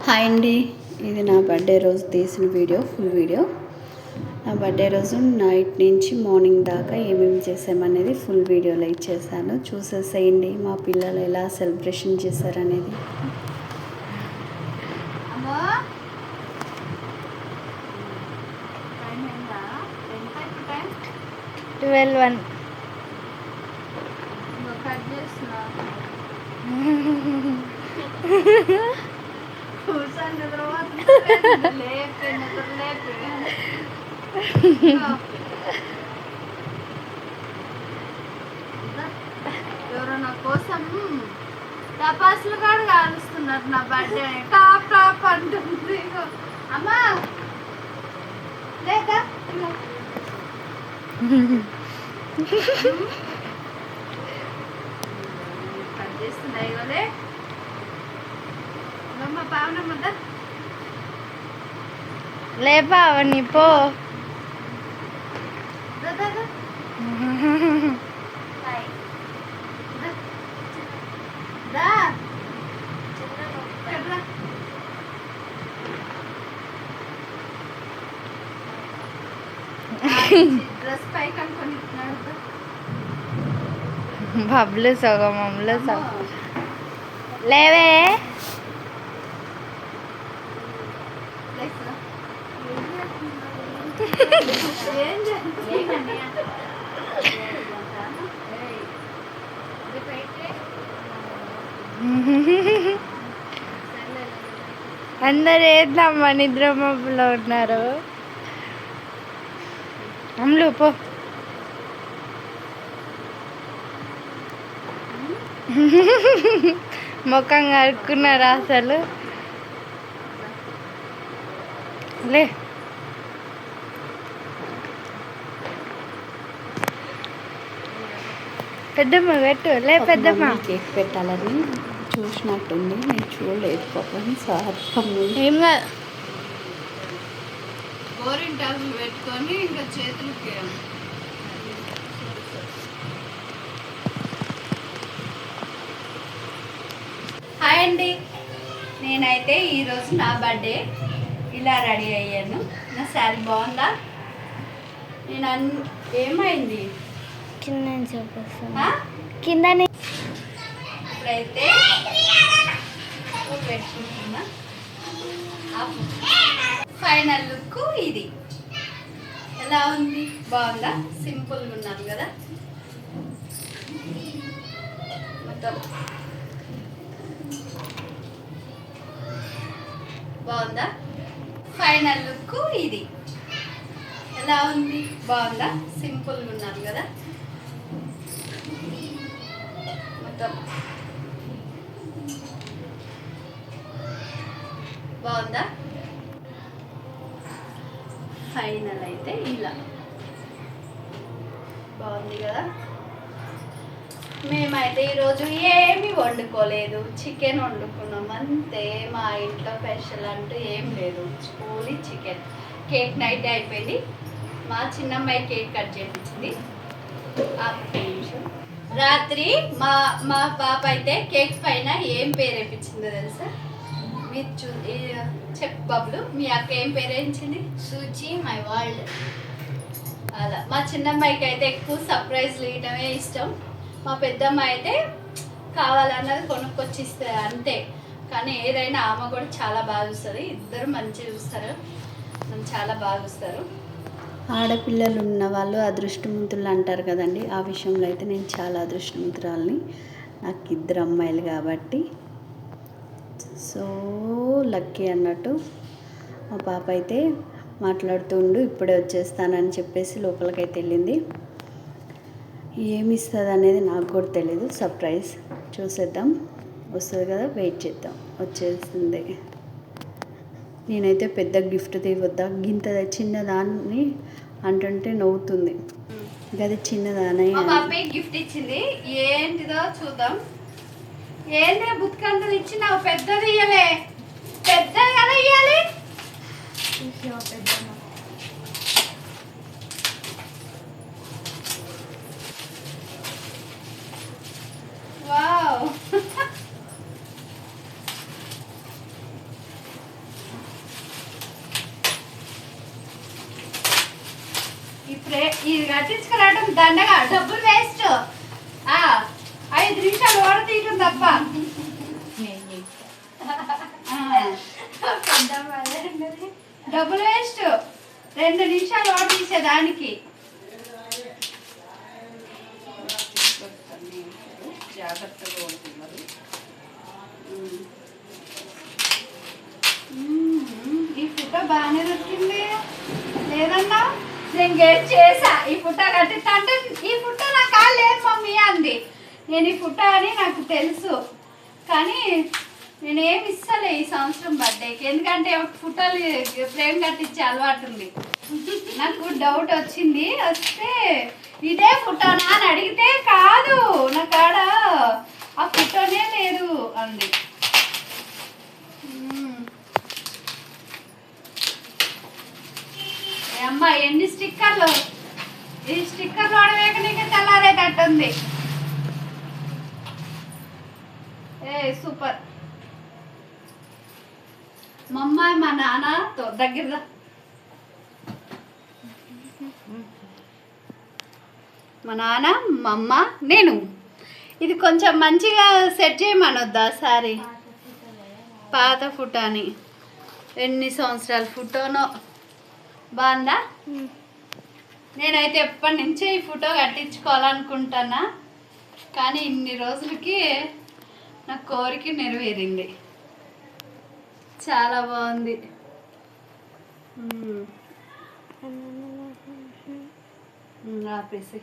Hi అండి, ఇది నా బర్త్డే రోజు తీసిన వీడియో, ఫుల్ వీడియో. నా బర్త్డే రోజు నైట్ నుంచి మార్నింగ్ దాకా ఏమేమి చేసామనేది ఫుల్ వీడియోలో ఇచ్చేసాను. చూసేసేయండి మా పిల్లలు ఎలా సెలబ్రేషన్ చేశారనేది. 12:01 ఎవరన్నా కోసం టపాసులు కూడా కాలుస్తున్నారు. నా బర్త్డే టాప్ టాప్ అంటుంది. అమ్మా లేక కట్ చేస్తున్నాయి ఇవలే అమ్మ పావనమ్మ లేపా అవన్నీ పో. డ్రెస్ పైకి అనుకుని బబ్లు సగం అమ్ములు సగం. లేవే అందరు ఏందమ్మా నిద్ర మబ్బులో ఉన్నారు. అమ్ములు పో. ముఖం కడుక్కున్నారా అసలు? లే పెద్దమ్మ పెట్టు. లే పెద్దమ్మ. కేక్ పెట్టాలని చూసినట్టుంది, నేను చూడలేదు పాపం. సార్ ఏం గోరింటాకులు పెట్టుకొని ఇంకా చేతులకి హాయ్ అండి. నేనైతే ఈరోజు నా బర్త్డే ఇలా రెడీ అయ్యాను. నా శారీ బాగుందా? నేను ఏమైంది కింద చూపిస్తున్నా. కింద ఇప్పుడైతే పెట్టుకుంటున్నా. ఫైనల్ లుక్ ఇది. ఎలా ఉంది? బాగుందా? సింపుల్గా ఉన్నాను కదా మొత్తం. బాగుందా? ఫైనల్ లుక్ ఇది. ఎలా ఉంది? బాగుందా? సింపుల్గా ఉన్నాను కదా మొత్తం. బాగుందా? ఫైనల్ అయితే ఇలా బాగుంది కదా. మేమైతే ఈరోజు ఏమీ వండుకోలేదు, చికెన్ వండుకున్నాం అంతే. మా ఇంట్లో స్పెషల్ అంటూ ఏం లేదు, ఓన్లీ చికెన్. కేక్ నైట్ అయిపోయింది. మా చిన్నమ్మాయి కేక్ కట్ చేయించింది. రాత్రి మా మా పాప అయితే కేక్ పైన ఏం పేరు వేయించిందో తెలుసా? మీరు చెప్పు బబ్లు, మీ అక్క ఏం పేరు వేయించింది? సూచి మై వరల్డ్. అలా మా చిన్నమ్మాయికి అయితే ఎక్కువ సర్ప్రైజ్లు ఇవ్వడమే ఇష్టం. మా పెద్దమ్మాయి అయితే కావాలన్నది కొనుక్కొచ్చి ఇస్తారు అంతే. కానీ ఏదైనా ఆమె కూడా చాలా బాగా చూస్తుంది. ఇద్దరు మంచిగా చూస్తారు, చాలా బాగా చూస్తారు. ఆడపిల్లలు ఉన్న వాళ్ళు అదృష్టవంతులు అంటారు కదండి. ఆ విషయంలో అయితే నేను చాలా అదృష్టవంతురాలని. నాకు ఇద్దరు అమ్మాయిలు కాబట్టి సో లక్కీ అన్నట్టు. మా పాప అయితే మాట్లాడుతుండు, ఇప్పుడే వచ్చేస్తానని చెప్పేసి లోపలికైతే వెళ్ళింది. ఏమి ఇస్తుంది అనేది నాకు కూడా తెలీదు, సర్ప్రైజ్. చూసేద్దాం, వస్తుంది కదా, వెయిట్ చేద్దాం. వచ్చేసింది. నేనైతే పెద్ద గిఫ్ట్ తీవద్దా, గింత చిన్నదాన్ని అంటుంటే నవ్వుతుంది. గది చిన్నదానే. మా పాప గిఫ్ట్ ఇచ్చింది, ఏంటిదో చూద్దాం. ఏంటి బుత్కంటలు ఇచ్చినావు? పెద్దది ఇయ్యలే, పెద్దది కదా ఇయ్యాలి. వావ్ ఇది కట్టించుకురావడం దండగా, డబ్బులు వేస్ట్. 5 నిమిషాలు ఓడ తీయటం తప్ప. డబ్బులు వేస్ట్, 2 నిమిషాలు ఓడ తీసేదానికి. జాగ్రత్తగా ఉంటున్నారు. ఈ ఫోటో బాగానే దొరికింది లేదన్నా, నేను గెట్ చేసా. ఈ ఫోటో కట్టిస్తా అంటే ఈ ఫోటో నా కాళ్ళు లేదు మమ్మీ అంది. నేను ఈ ఫోటో అని నాకు తెలుసు, కానీ నేనేమి ఇస్తలే ఈ సంవత్సరం బర్త్డేకి, ఎందుకంటే ఒక ఫోటోలు ఫ్రేమ్ కట్టించే అలవాటు ఉంది. నాకు డౌట్ వచ్చింది, వస్తే ఇదే ఫోటోనా అని అడిగితే కాదు నా కాడ ఆ ఫోటోనే లేదు అంది. అమ్మ ఎన్ని స్టిక్కర్లు, ఈ స్టిక్కర్లు ఆడవేక నీకు తెల్లారేటట్టుంది. సూపర్. మా అమ్మ మా నాన్నతో దగ్గర మా నాన్న మా అమ్మ నేను. ఇది కొంచెం మంచిగా సెట్ చేయమనొద్దా సారీ? పాత ఫోటోని, ఎన్ని సంవత్సరాల ఫోటోనో. బాగుందా? నేనైతే ఎప్పటి నుంచే ఈ ఫోటో కట్టించుకోవాలనుకుంటున్నా, కానీ ఇన్ని రోజులకి నా కోరిక నెరవేరింది. చాలా బాగుంది. ఆపేసి